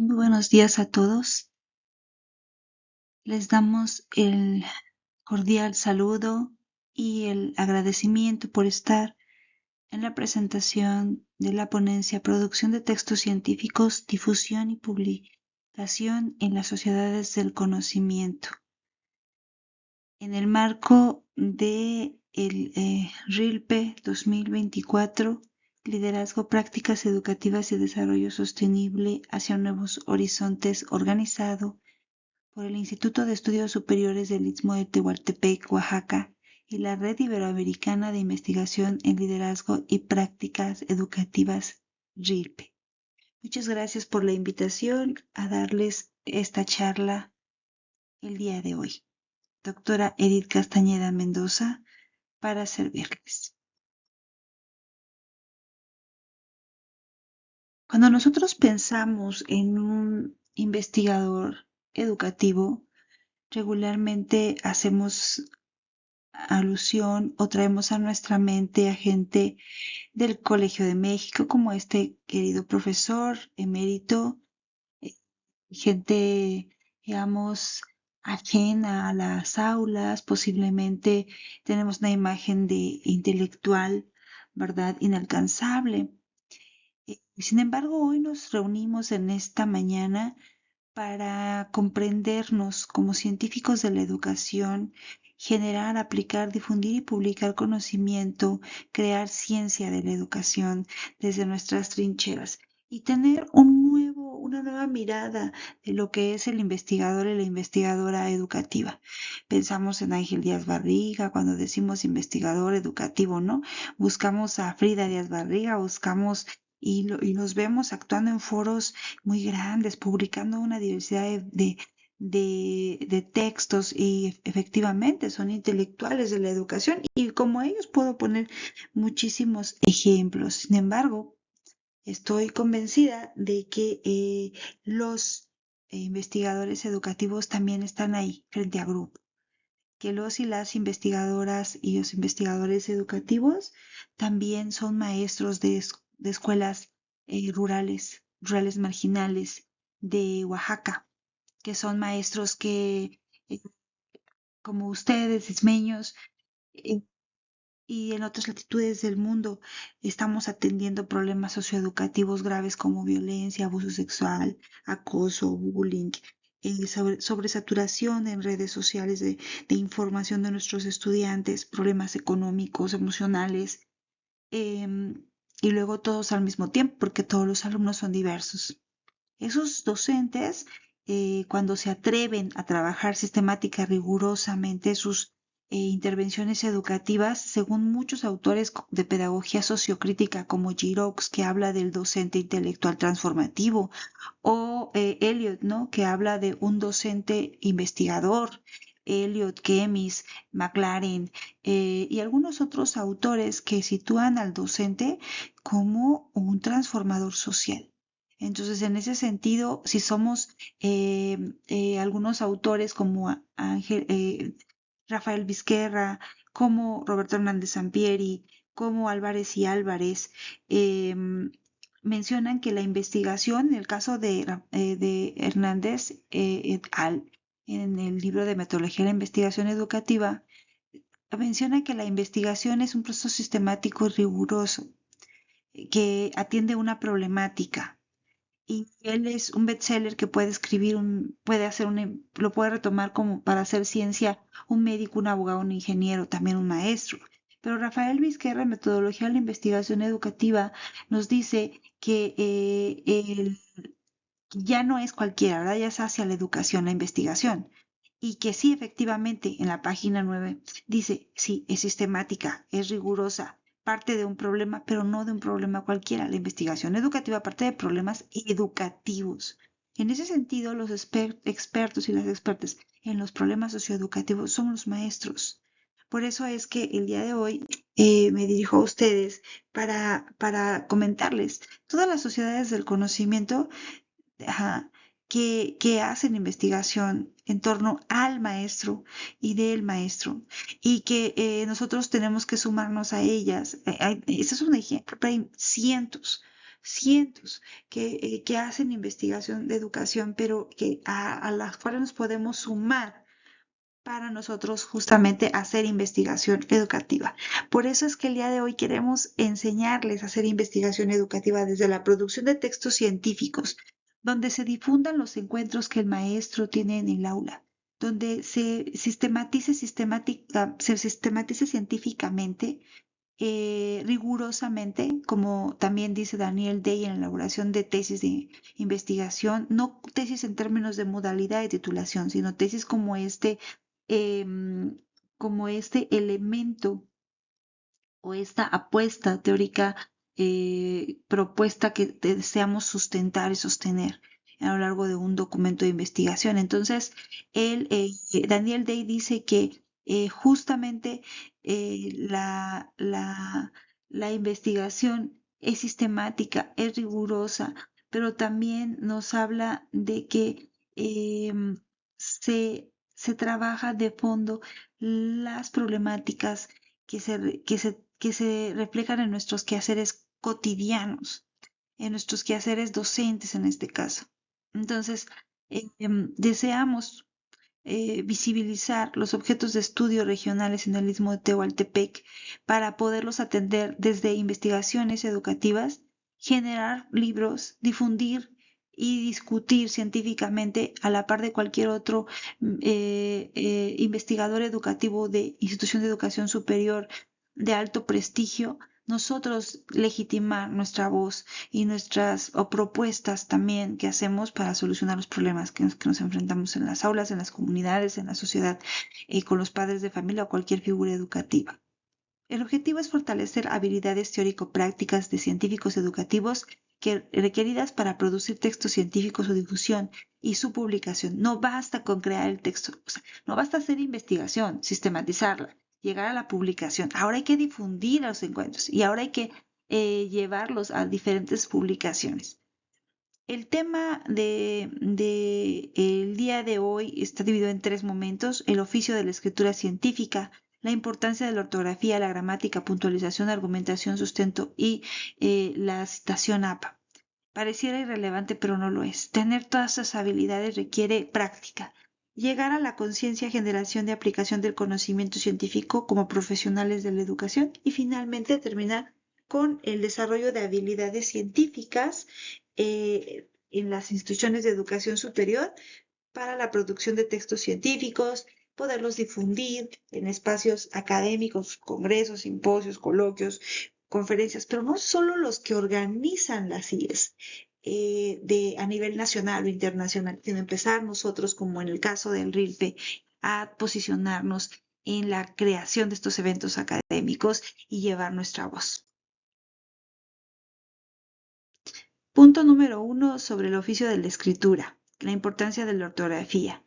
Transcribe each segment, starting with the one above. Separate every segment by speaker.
Speaker 1: Muy buenos días a todos. Les damos el cordial saludo y el agradecimiento por estar en la presentación de la ponencia Producción de textos científicos, difusión y publicación en las sociedades del conocimiento. En el marco de el RILPE 2024, Liderazgo, Prácticas Educativas y Desarrollo Sostenible hacia Nuevos Horizontes, organizado por el Instituto de Estudios Superiores del Istmo de Tehuantepec, Oaxaca, y la Red Iberoamericana de Investigación en Liderazgo y Prácticas Educativas, RILPE. Muchas gracias por la invitación a darles esta charla el día de hoy. Doctora Edith Castañeda Mendoza, para servirles. Cuando nosotros pensamos en un investigador educativo, regularmente hacemos alusión o traemos a nuestra mente a gente del Colegio de México, como este querido profesor emérito, eh, gente, digamos, ajena a las aulas, posiblemente tenemos una imagen de intelectual, ¿verdad? Inalcanzable. Sin embargo, hoy nos reunimos en esta mañana para comprendernos como científicos de la educación, generar, aplicar, difundir y publicar conocimiento, crear ciencia de la educación desde nuestras trincheras y tener una nueva mirada de lo que es el investigador y la investigadora educativa. Pensamos en Ángel Díaz Barriga cuando decimos investigador educativo, ¿no? Buscamos a Frida Díaz Barriga, buscamos y los vemos actuando en foros muy grandes, publicando una diversidad de textos y efectivamente son intelectuales de la educación y como ellos puedo poner muchísimos ejemplos. Sin embargo, estoy convencida de que los investigadores educativos también están ahí frente a grupo, que los y las investigadoras y los investigadores educativos también son maestros de escuelas rurales marginales de Oaxaca, que son maestros que, eh, como ustedes, ismeños, eh, y en otras latitudes del mundo, estamos atendiendo problemas socioeducativos graves como violencia, abuso sexual, acoso, bullying, sobresaturación en redes sociales de información de nuestros estudiantes, problemas económicos, emocionales, y luego todos al mismo tiempo, porque todos los alumnos son diversos. Esos docentes, cuando se atreven a trabajar sistemática, rigurosamente sus intervenciones educativas, según muchos autores de pedagogía sociocrítica como Giroux, que habla del docente intelectual transformativo, o Eliot, ¿no? Que habla de un docente investigador, Eliot, Kemis, McLaren, y algunos otros autores que sitúan al docente como un transformador social. Entonces, en ese sentido, si somos algunos autores como Rafael Vizquerra, como Roberto Hernández Sampieri, como Álvarez y Álvarez, mencionan que la investigación, en el caso de Hernández et al, en el libro de Metodología de la Investigación Educativa, menciona que la investigación es un proceso sistemático y riguroso que atiende una problemática. Y él es un bestseller que puede escribir puede hacer lo puede retomar como para hacer ciencia un médico, un abogado, un ingeniero, también un maestro. Pero Rafael Vizquerra, en Metodología de la Investigación Educativa, nos dice que ya no es cualquiera, ¿verdad? Ya es hacia la educación, la investigación. Y que sí, efectivamente, en la página 9 dice, sí, es sistemática, es rigurosa, parte de un problema, pero no de un problema cualquiera. La investigación educativa parte de problemas educativos. En ese sentido, los expertos y las expertas en los problemas socioeducativos son los maestros. Por eso es que el día de hoy me dirijo a ustedes para comentarles. Todas las sociedades del conocimiento, ajá, que hacen investigación en torno al maestro y del maestro y que nosotros tenemos que sumarnos a ellas. Ese es un ejemplo, pero hay cientos, cientos que hacen investigación de educación, pero a las cuales nos podemos sumar para nosotros justamente hacer investigación educativa. Por eso es que el día de hoy queremos enseñarles a hacer investigación educativa desde la producción de textos científicos, donde se difundan los encuentros que el maestro tiene en el aula, donde se sistematice científicamente, rigurosamente, como también dice Daniel Day en la elaboración de tesis de investigación, no tesis en términos de modalidad de titulación, sino tesis em, como este elemento o esta apuesta teórica, propuesta que deseamos sustentar y sostener a lo largo de un documento de investigación. Entonces, Daniel Day dice que justamente la investigación es sistemática, es rigurosa, pero también nos habla de que se trabaja de fondo las problemáticas que se reflejan en nuestros quehaceres cotidianos, en nuestros quehaceres docentes en este caso. Entonces, deseamos visibilizar los objetos de estudio regionales en el Istmo de Tehuantepec para poderlos atender desde investigaciones educativas, generar libros, difundir y discutir científicamente a la par de cualquier otro investigador educativo de institución de educación superior de alto prestigio, nosotros legitimar nuestra voz y nuestras propuestas también que hacemos para solucionar los problemas que nos enfrentamos en las aulas, en las comunidades, en la sociedad, con los padres de familia o cualquier figura educativa. El objetivo es fortalecer habilidades teórico-prácticas de científicos educativos requeridas para producir textos científicos o difusión y su publicación. No basta con crear el texto, o sea, no basta hacer investigación, sistematizarla, llegar a la publicación. Ahora hay que difundir los encuentros y ahora hay que llevarlos a diferentes publicaciones. El tema de el día de hoy está dividido en tres momentos: el oficio de la escritura científica, la importancia de la ortografía, la gramática, puntualización, argumentación, sustento y la citación APA. Pareciera irrelevante, pero no lo es. Tener todas esas habilidades requiere práctica. Llegar a la conciencia, generación de aplicación del conocimiento científico como profesionales de la educación y finalmente terminar con el desarrollo de habilidades científicas en las instituciones de educación superior para la producción de textos científicos, poderlos difundir en espacios académicos, congresos, simposios, coloquios, conferencias, pero no solo los que organizan las IES a nivel nacional o internacional, sino empezar nosotros, como en el caso del RILPE, a posicionarnos en la creación de estos eventos académicos y llevar nuestra voz. Punto número 1 sobre el oficio de la escritura, la importancia de la ortografía.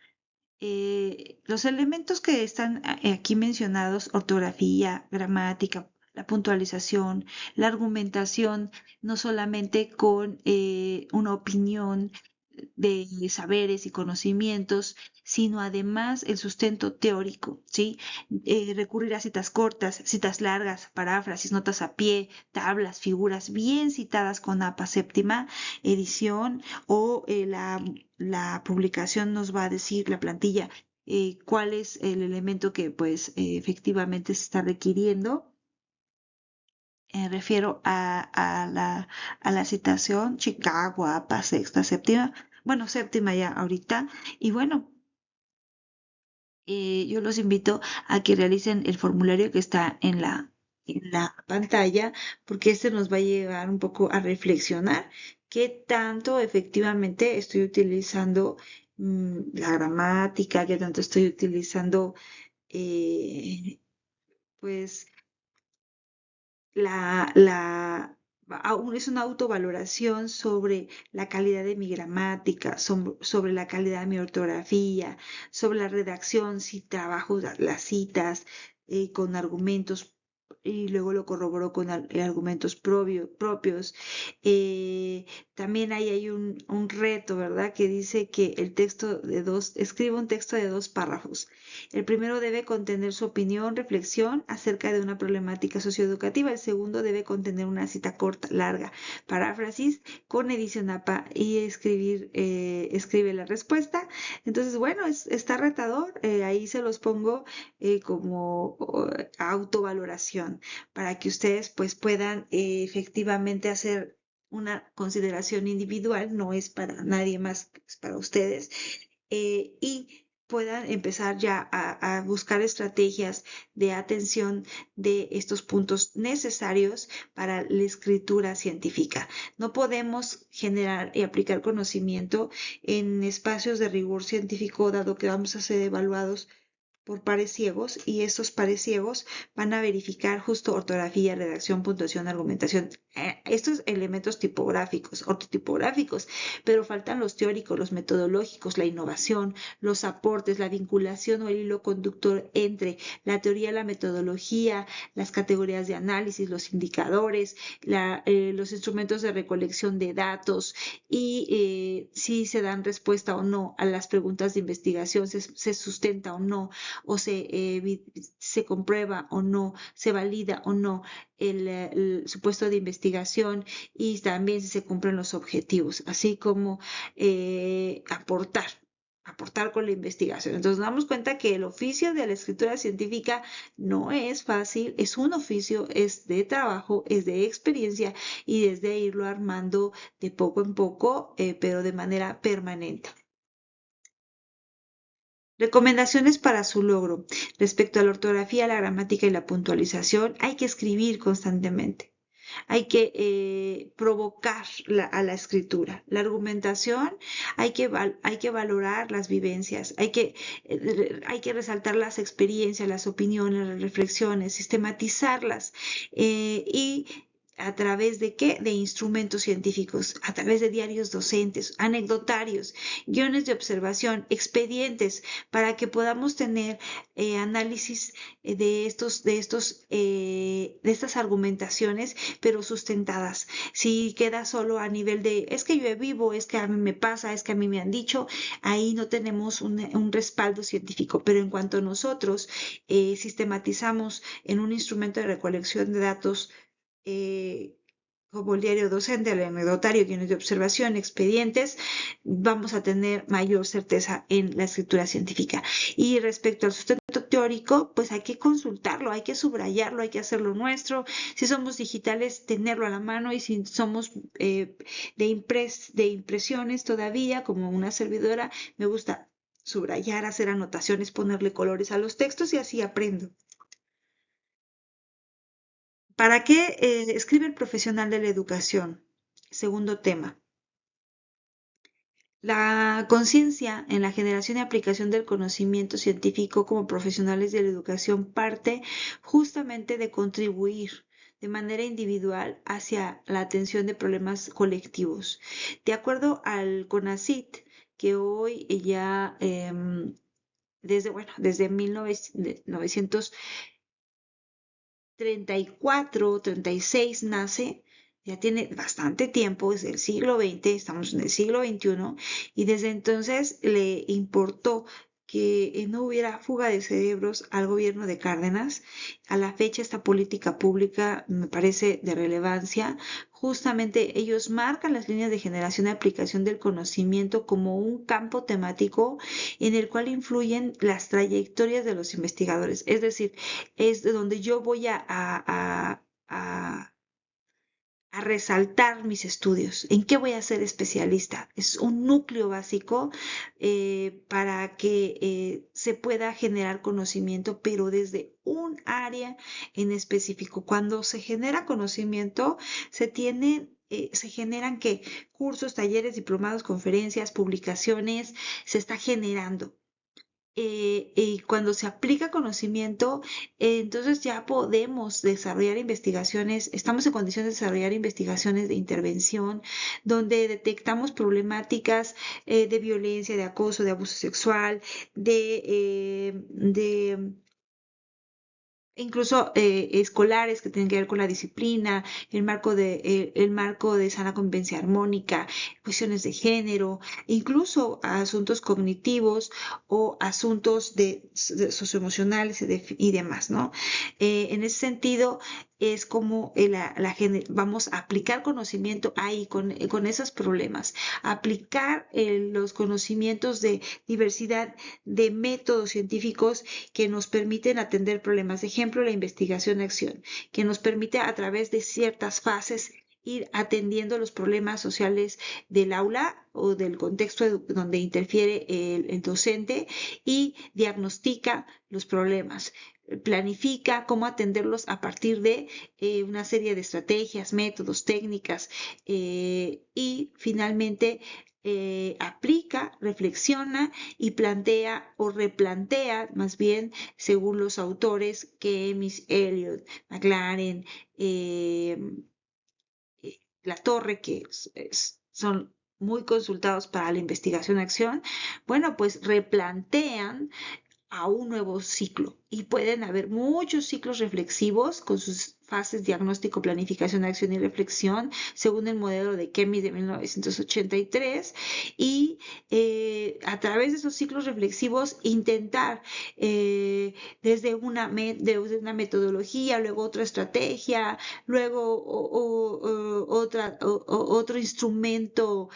Speaker 1: Los elementos que están aquí mencionados, ortografía, gramática, la puntualización, la argumentación, no solamente con una opinión de saberes y conocimientos, sino además el sustento teórico, ¿sí? Recurrir a citas cortas, citas largas, paráfrasis, notas a pie, tablas, figuras bien citadas con APA séptima edición o la publicación nos va a decir, la plantilla, cuál es el elemento que pues efectivamente se está requiriendo. Refiero a la citación Chicago, APA, sexta, séptima, bueno, séptima ya ahorita, y bueno, yo los invito a que realicen el formulario que está en la pantalla, porque este nos va a llevar un poco a reflexionar qué tanto efectivamente estoy utilizando la gramática, qué tanto estoy utilizando eh, pues es una autovaloración sobre la calidad de mi gramática, sobre la calidad de mi ortografía, sobre la redacción, si trabajo las citas con argumentos y luego lo corroboro con argumentos propios. también ahí hay un reto, ¿verdad? Que dice que escribe un texto de 2 párrafos. El primero debe contener su opinión, reflexión acerca de una problemática socioeducativa. El segundo debe contener una cita corta, larga, paráfrasis con edición APA y escribe la respuesta. Entonces, bueno, está retador. Ahí se los pongo como autovaloración para que ustedes pues puedan efectivamente hacer una consideración individual, no es para nadie más, es para ustedes, y puedan empezar ya a buscar estrategias de atención de estos puntos necesarios para la escritura científica. No podemos generar y aplicar conocimiento en espacios de rigor científico, dado que vamos a ser evaluados por pares ciegos y estos pares ciegos van a verificar justo ortografía, redacción, puntuación, argumentación, estos elementos tipográficos, ortotipográficos, pero faltan los teóricos, los metodológicos, la innovación, los aportes, la vinculación o el hilo conductor entre la teoría, la metodología, las categorías de análisis, los indicadores, los instrumentos de recolección de datos y si se dan respuesta o no a las preguntas de investigación, se sustenta o no o se comprueba o no, se valida o no el supuesto de investigación y también si se cumplen los objetivos, así como aportar con la investigación. Entonces nos damos cuenta que el oficio de la escritura científica no es fácil, es un oficio, es de trabajo, es de experiencia y desde irlo armando de poco en poco, pero de manera permanente. Recomendaciones para su logro. Respecto a la ortografía, la gramática y la puntualización, hay que escribir constantemente. Hay que provocar a la escritura. La argumentación, hay que valorar las vivencias, hay que resaltar las experiencias, las opiniones, las reflexiones, sistematizarlas y a través de qué? De instrumentos científicos, a través de diarios docentes, anecdotarios, guiones de observación, expedientes, para que podamos tener análisis de estas argumentaciones, pero sustentadas. Si queda solo a nivel de, es que yo vivo, es que a mí me pasa, es que a mí me han dicho, ahí no tenemos un respaldo científico, pero en cuanto nosotros sistematizamos en un instrumento de recolección de datos, como el diario docente, el anecdotario, guiones de observación, expedientes, vamos a tener mayor certeza en la escritura científica. Y respecto al sustento teórico, pues hay que consultarlo, hay que subrayarlo, hay que hacerlo nuestro. Si somos digitales, tenerlo a la mano, y si somos de impresiones todavía, como una servidora, me gusta subrayar, hacer anotaciones, ponerle colores a los textos y así aprendo. ¿Para qué escribe el profesional de la educación? Segundo tema. La conciencia en la generación y aplicación del conocimiento científico como profesionales de la educación parte justamente de contribuir de manera individual hacia la atención de problemas colectivos. De acuerdo al CONACYT, que hoy ya desde 1934, 36 nace, ya tiene bastante tiempo, desde el siglo XX, estamos en el siglo XXI, y desde entonces le importó que no hubiera fuga de cerebros al gobierno de Cárdenas. A la fecha esta política pública me parece de relevancia. Justamente ellos marcan las líneas de generación y aplicación del conocimiento como un campo temático en el cual influyen las trayectorias de los investigadores. Es decir, es de donde yo voy a resaltar mis estudios. ¿En qué voy a ser especialista? Es un núcleo básico para que se pueda generar conocimiento, pero desde un área en específico. Cuando se genera conocimiento, se generan ¿qué? Cursos, talleres, diplomados, conferencias, publicaciones, se está generando. Y cuando se aplica conocimiento, entonces ya podemos desarrollar investigaciones, estamos en condiciones de desarrollar investigaciones de intervención, donde detectamos problemáticas de violencia, de acoso, de abuso sexual, de incluso escolares que tienen que ver con la disciplina, el marco de sana convivencia armónica, cuestiones de género, incluso asuntos cognitivos o asuntos socioemocionales y demás, ¿no? En ese sentido, es como vamos a aplicar conocimiento ahí con esos problemas, aplicar los conocimientos de diversidad de métodos científicos que nos permiten atender problemas. Ejemplo, la investigación-acción, que nos permite a través de ciertas fases ir atendiendo los problemas sociales del aula o del contexto donde interfiere el docente y diagnostica los problemas, planifica cómo atenderlos a partir de una serie de estrategias, métodos, técnicas y finalmente aplica, reflexiona y plantea o replantea, más bien, según los autores, Kemis, Eliot, McLaren, eh, La Torre, que son muy consultados para la investigación-acción, bueno, pues replantean a un nuevo ciclo y pueden haber muchos ciclos reflexivos con sus fases diagnóstico, planificación, acción y reflexión según el modelo de Kemis de 1983 y a través de esos ciclos reflexivos intentar desde una metodología, luego otra estrategia, luego otro instrumento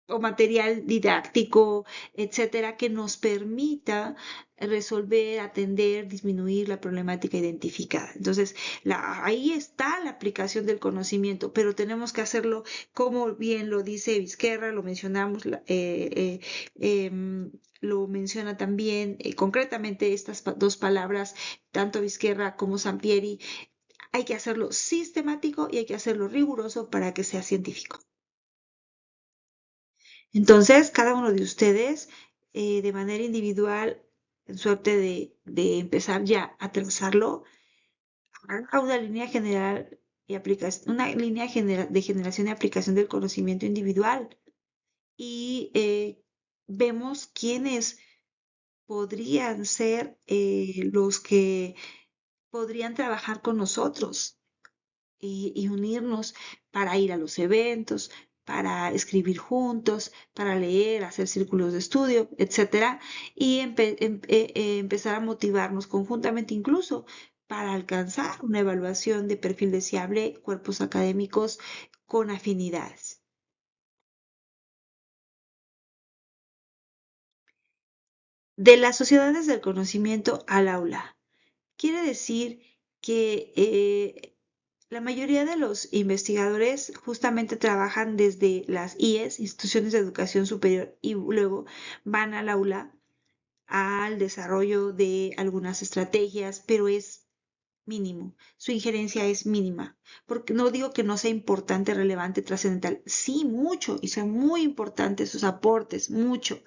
Speaker 1: o material didáctico, etcétera, que nos permita resolver, atender, disminuir la problemática identificada. Entonces, ahí está la aplicación del conocimiento, pero tenemos que hacerlo como bien lo dice Vizquerra, lo mencionamos, lo menciona también concretamente estas dos palabras, tanto Vizquerra como Sampieri. Hay que hacerlo sistemático y hay que hacerlo riguroso para que sea científico. Entonces, cada uno de ustedes, de manera individual, en suerte de empezar ya a trazarlo, haga una línea general y una línea de generación y aplicación del conocimiento individual. Y vemos quiénes podrían ser los que podrían trabajar con nosotros y unirnos para ir a los eventos, para escribir juntos, para leer, hacer círculos de estudio, etcétera, y empezar a motivarnos conjuntamente incluso para alcanzar una evaluación de perfil deseable, cuerpos académicos con afinidades. De las sociedades del conocimiento al aula. Quiere decir que la mayoría de los investigadores justamente trabajan desde las IES, instituciones de educación superior, y luego van al aula al desarrollo de algunas estrategias, pero es mínimo, su injerencia es mínima, porque no digo que no sea importante, relevante, trascendental, sí mucho, y son muy importantes sus aportes, mucho.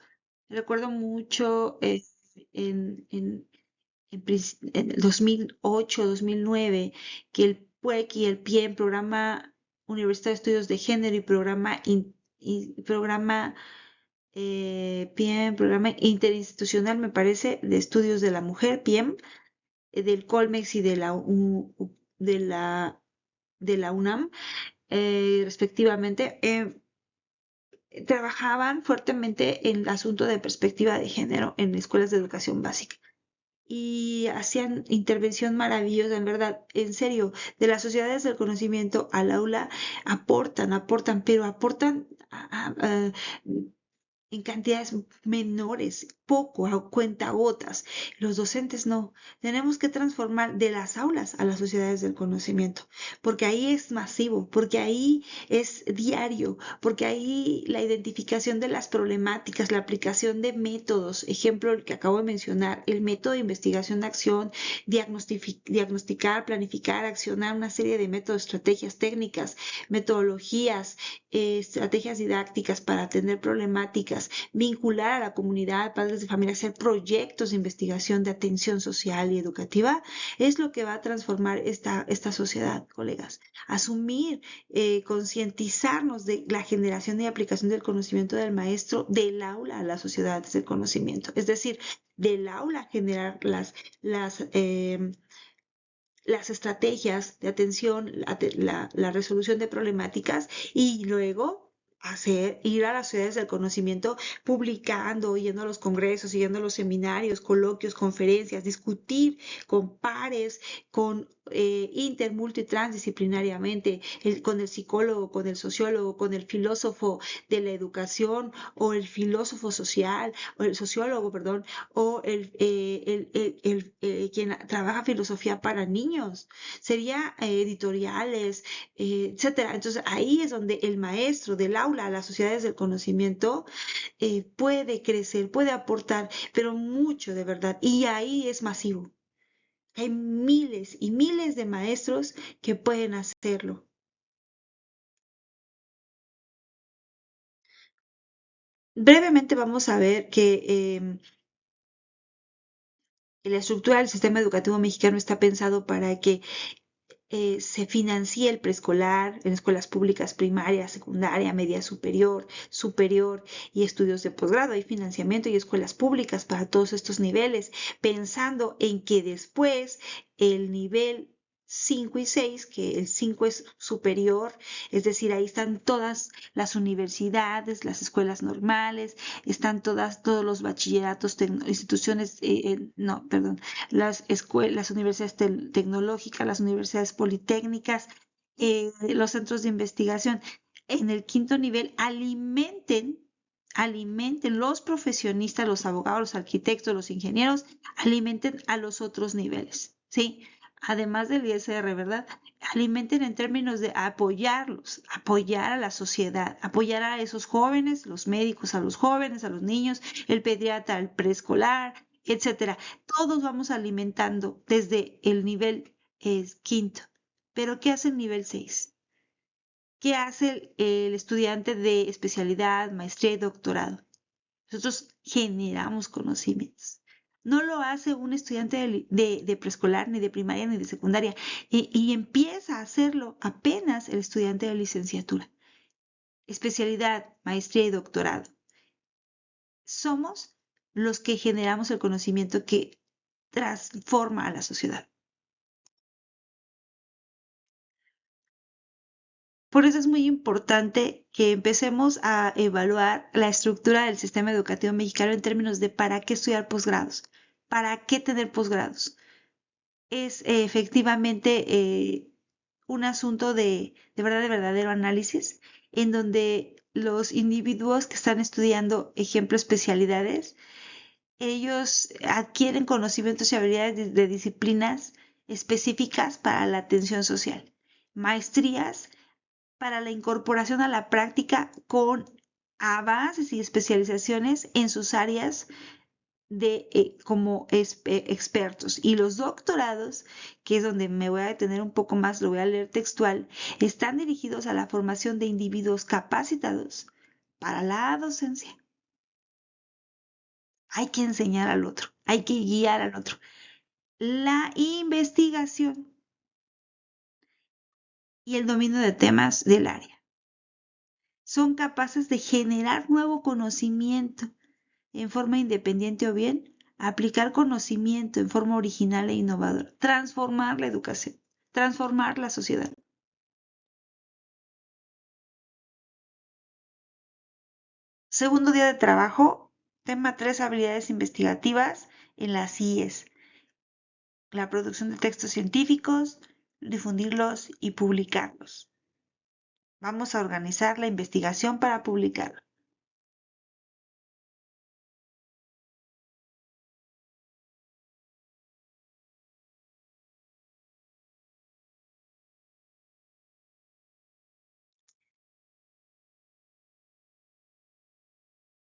Speaker 1: Recuerdo mucho en el 2008, 2009, que el PUEC y el PIEM, Programa Universitario de Estudios de Género y programa PIEM, Programa Interinstitucional, me parece, de Estudios de la Mujer, PIEM, del Colmex y de la UNAM, respectivamente, trabajaban fuertemente en el asunto de perspectiva de género en escuelas de educación básica y hacían intervención maravillosa, en verdad, en serio, de las sociedades del conocimiento al aula aportan, pero aportan en cantidades menores, poco, a cuentagotas. Los docentes no. Tenemos que transformar de las aulas a las sociedades del conocimiento, porque ahí es masivo, porque ahí es diario, porque ahí la identificación de las problemáticas, la aplicación de métodos, ejemplo el que acabo de mencionar, el método de investigación-acción, diagnosticar, planificar, accionar una serie de métodos, estrategias, técnicas, metodologías, estrategias didácticas para atender problemáticas prácticas, vincular a la comunidad, padres de familia, hacer proyectos de investigación de atención social y educativa, es lo que va a transformar esta sociedad, colegas. Asumir, concientizarnos de la generación y aplicación del conocimiento del maestro del aula a la sociedad desde el conocimiento. Es decir, del aula generar las estrategias de atención, la resolución de problemáticas y luego ir a las ciudades del conocimiento publicando, yendo a los congresos, yendo a los seminarios, coloquios, conferencias, discutir con pares, con transdisciplinariamente, con el psicólogo, con el sociólogo, con el filósofo de la educación o el filósofo social, o el sociólogo, perdón, o quien trabaja filosofía para niños, sería editoriales, etcétera. Entonces ahí es donde el maestro del aula a las sociedades del conocimiento puede crecer, puede aportar, pero mucho de verdad. Y ahí es masivo. Hay miles y miles de maestros que pueden hacerlo. Brevemente vamos a ver que la estructura del sistema educativo mexicano está pensado para que se financia el preescolar en escuelas públicas primaria, secundaria, media superior y estudios de posgrado. Hay financiamiento y escuelas públicas para todos estos niveles, pensando en que después el nivel 5 y 6, que el 5 es superior, es decir, ahí están todas las universidades, las escuelas normales, están todos los bachilleratos, instituciones, no, perdón, las universidades tecnológicas, las universidades politécnicas, los centros de investigación. En el quinto nivel alimenten los profesionistas, los abogados, los arquitectos, los ingenieros, alimenten a los otros niveles, ¿sí? Además del ISR, ¿verdad? Alimenten en términos de apoyarlos, apoyar a la sociedad, apoyar a esos jóvenes, los médicos a los jóvenes, a los niños, el pediatra al preescolar, etcétera. Todos vamos alimentando desde el nivel quinto. Pero ¿qué hace el nivel 6? ¿Qué hace el estudiante de especialidad, maestría y doctorado? Nosotros generamos conocimientos. No lo hace un estudiante de preescolar, ni de primaria, ni de secundaria. Y empieza a hacerlo apenas el estudiante de licenciatura. Especialidad, maestría y doctorado. Somos los que generamos el conocimiento que transforma a la sociedad. Por eso es muy importante que empecemos a evaluar la estructura del sistema educativo mexicano en términos de para qué estudiar posgrados, para qué tener posgrados. Es efectivamente un asunto de verdadero análisis, en donde los individuos que están estudiando, ejemplo, especialidades, ellos adquieren conocimientos y habilidades de disciplinas específicas para la atención social, maestrías para la incorporación a la práctica con avances y especializaciones en sus áreas como expertos. Y los doctorados, que es donde me voy a detener un poco más, lo voy a leer textual, están dirigidos a la formación de individuos capacitados para la docencia. Hay que enseñar al otro, hay que guiar al otro. La investigación y el dominio de temas del área son capaces de generar nuevo conocimiento en forma independiente o bien aplicar conocimiento en forma original e innovadora, transformar la educación, transformar la sociedad. Segundo día de trabajo, tema 3, habilidades investigativas en las IES. La producción de textos científicos, difundirlos y publicarlos. Vamos a organizar la investigación para publicarlo.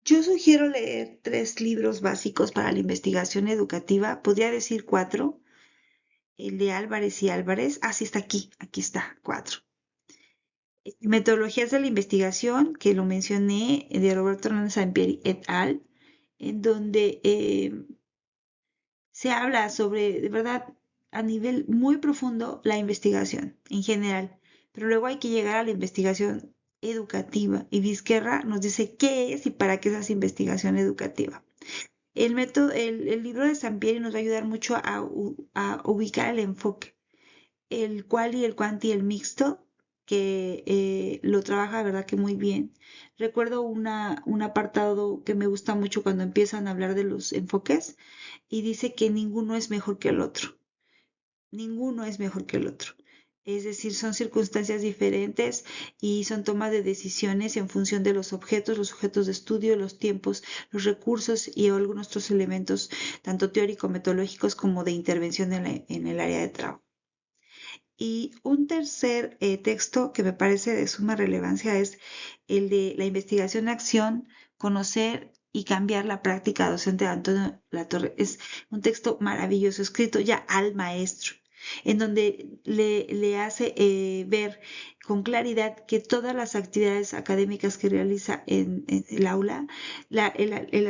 Speaker 1: Yo sugiero leer 3 libros básicos para la investigación educativa, podría decir 4, el de Álvarez y Álvarez, sí está aquí está, 4. Metodologías de la investigación, que lo mencioné, de Roberto Hernández Sampieri et al., en donde se habla sobre, de verdad, a nivel muy profundo, la investigación en general. Pero luego hay que llegar a la investigación educativa. Y Vizquerra nos dice qué es y para qué es esa investigación educativa. El libro de Sampieri nos va a ayudar mucho a ubicar el enfoque, el cual y el cuanti y el mixto, que lo trabaja, verdad que muy bien. Recuerdo un apartado que me gusta mucho cuando empiezan a hablar de los enfoques y dice que ninguno es mejor que el otro. Ninguno es mejor que el otro. Es decir, son circunstancias diferentes y son tomas de decisiones en función de los objetos de estudio, los tiempos, los recursos y algunos otros elementos, tanto teórico-metodológicos como de intervención en el área de trabajo. Y un tercer texto que me parece de suma relevancia es el de la investigación-acción, conocer y cambiar la práctica docente de Antonio Latorre. Es un texto maravilloso, escrito ya al maestro, en donde le hace ver con claridad que todas las actividades académicas que realiza en el aula, la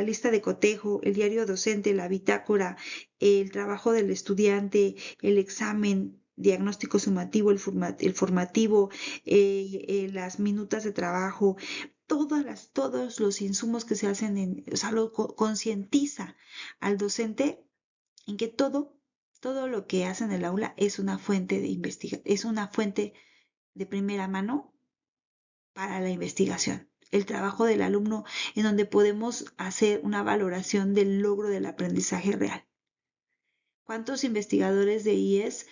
Speaker 1: lista de cotejo, el diario docente, la bitácora, el trabajo del estudiante, el examen, diagnóstico sumativo, el formativo, las minutas de trabajo, todos los insumos que se hacen o sea, concientiza al docente en que todo lo que hace en el aula es una fuente de investigación, es una fuente de primera mano para la investigación. El trabajo del alumno en donde podemos hacer una valoración del logro del aprendizaje real. ¿Cuántos investigadores de IES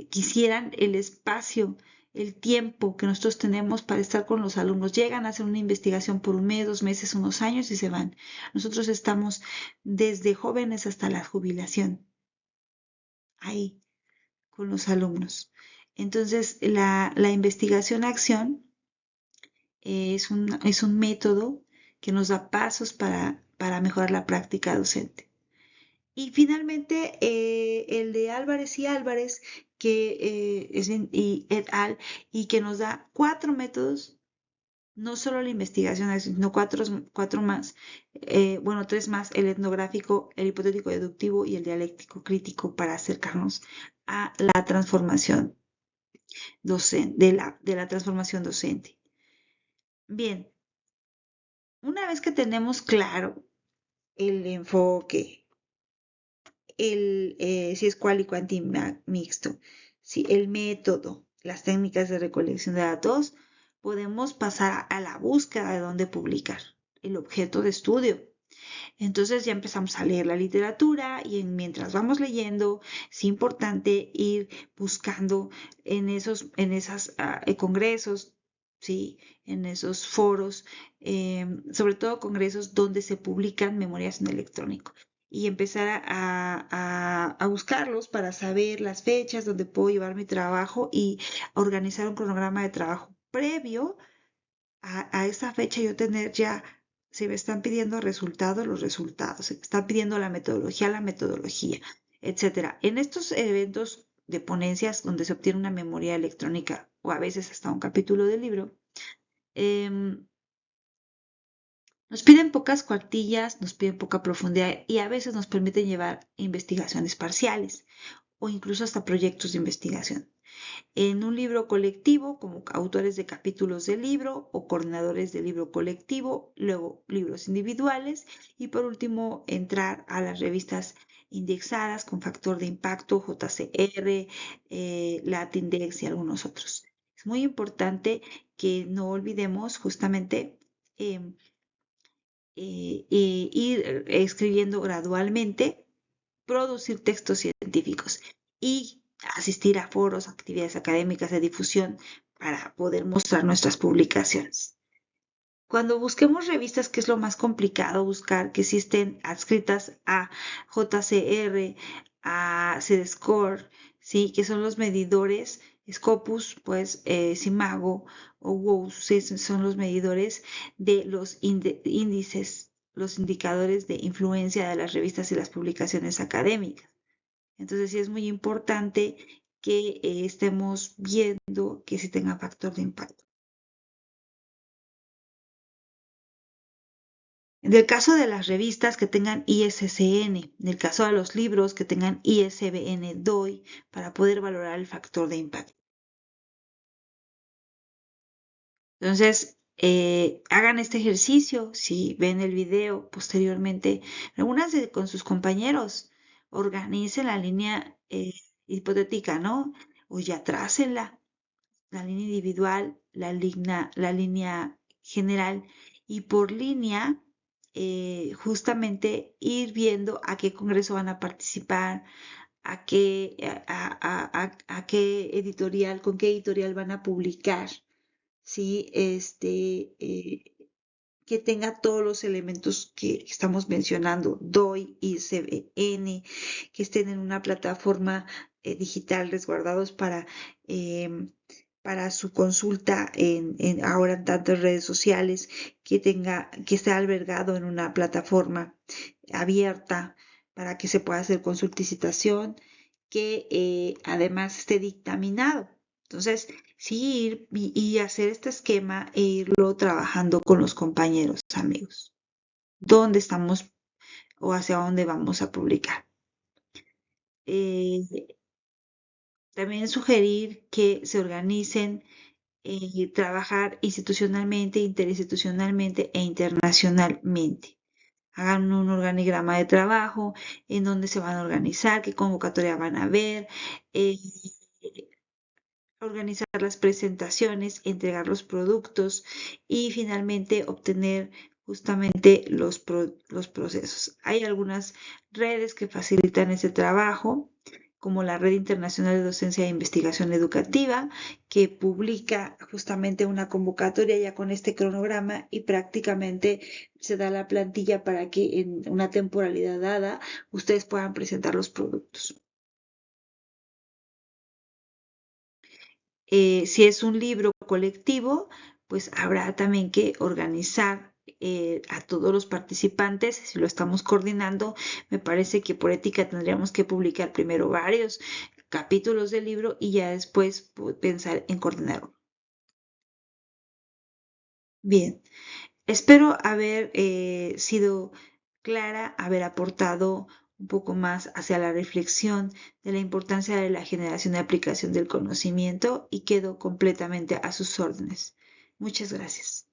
Speaker 1: quisieran el espacio, el tiempo que nosotros tenemos para estar con los alumnos? Llegan a hacer una investigación por un mes, 2 meses, unos años y se van. Nosotros estamos desde jóvenes hasta la jubilación, ahí, con los alumnos. Entonces, la investigación-acción es un método que nos da pasos para mejorar la práctica docente. Y finalmente, el de Álvarez y Álvarez, que y et al., y que nos da 4 métodos, no solo la investigación, sino cuatro más, bueno, 3 más, el etnográfico, el hipotético deductivo y el dialéctico crítico para acercarnos a la transformación docente, de la transformación docente. Bien, una vez que tenemos claro el enfoque, si es cual y cuanti mixto, si el método, las técnicas de recolección de datos, podemos pasar a la búsqueda de dónde publicar el objeto de estudio. Entonces ya empezamos a leer la literatura y mientras vamos leyendo es importante ir buscando en esos congresos, sí, en esos foros, sobre todo congresos donde se publican memorias en electrónico y empezar a buscarlos para saber las fechas donde puedo llevar mi trabajo y organizar un cronograma de trabajo previo a esa fecha, yo tener ya, se me están pidiendo resultados, los resultados, se me está pidiendo la metodología, etcétera. En estos eventos de ponencias donde se obtiene una memoria electrónica o a veces hasta un capítulo del libro, em, nos piden pocas cuartillas, nos piden poca profundidad y a veces nos permiten llevar investigaciones parciales o incluso hasta proyectos de investigación en un libro colectivo como autores de capítulos del libro o coordinadores del libro colectivo, luego libros individuales y por último entrar a las revistas indexadas con factor de impacto, JCR, Latindex y algunos otros. Es muy importante que no olvidemos justamente em, ir escribiendo gradualmente, producir textos científicos y asistir a foros, actividades académicas de difusión para poder mostrar nuestras publicaciones. Cuando busquemos revistas, que es lo más complicado, buscar que sí estén adscritas a JCR, a CEDESCOR, ¿sí? Que son los medidores, Scopus, pues Simago o WOW, ¿sí? Son los medidores de los índices, los indicadores de influencia de las revistas y las publicaciones académicas. Entonces sí es muy importante que estemos viendo que sí tenga factor de impacto. En el caso de las revistas que tengan ISSN, en el caso de los libros que tengan ISBN DOI, para poder valorar el factor de impacto. Entonces, hagan este ejercicio, si ven el video posteriormente, reúnanse con sus compañeros, organicen la línea hipotética, ¿no? O ya trácenla, la línea individual, la línea general, y por línea, justamente ir viendo a qué congreso van a participar, a qué editorial, con qué editorial van a publicar, ¿sí? Que tenga todos los elementos que estamos mencionando, DOI, ICBN, que estén en una plataforma digital resguardados para su consulta ahora en tantas redes sociales, que esté albergado en una plataforma abierta para que se pueda hacer consulta y citación, que además esté dictaminado. Entonces, sí, ir y hacer este esquema e irlo trabajando con los compañeros, amigos. ¿Dónde estamos o hacia dónde vamos a publicar? Eh, También sugerir que se organicen, trabajar institucionalmente, interinstitucionalmente e internacionalmente. Hagan un organigrama de trabajo, en dónde se van a organizar, qué convocatoria van a ver, eh, organizar las presentaciones, entregar los productos y finalmente obtener justamente los procesos. Hay algunas redes que facilitan ese trabajo, como la Red Internacional de Docencia e Investigación Educativa, que publica justamente una convocatoria ya con este cronograma y prácticamente se da la plantilla para que en una temporalidad dada ustedes puedan presentar los productos. Si es un libro colectivo, pues habrá también que organizar a todos los participantes. Si lo estamos coordinando, me parece que por ética tendríamos que publicar primero varios capítulos del libro y ya después pensar en coordinarlo. Bien, espero haber sido clara, haber aportado un poco más hacia la reflexión de la importancia de la generación y aplicación del conocimiento, y quedo completamente a sus órdenes. Muchas gracias.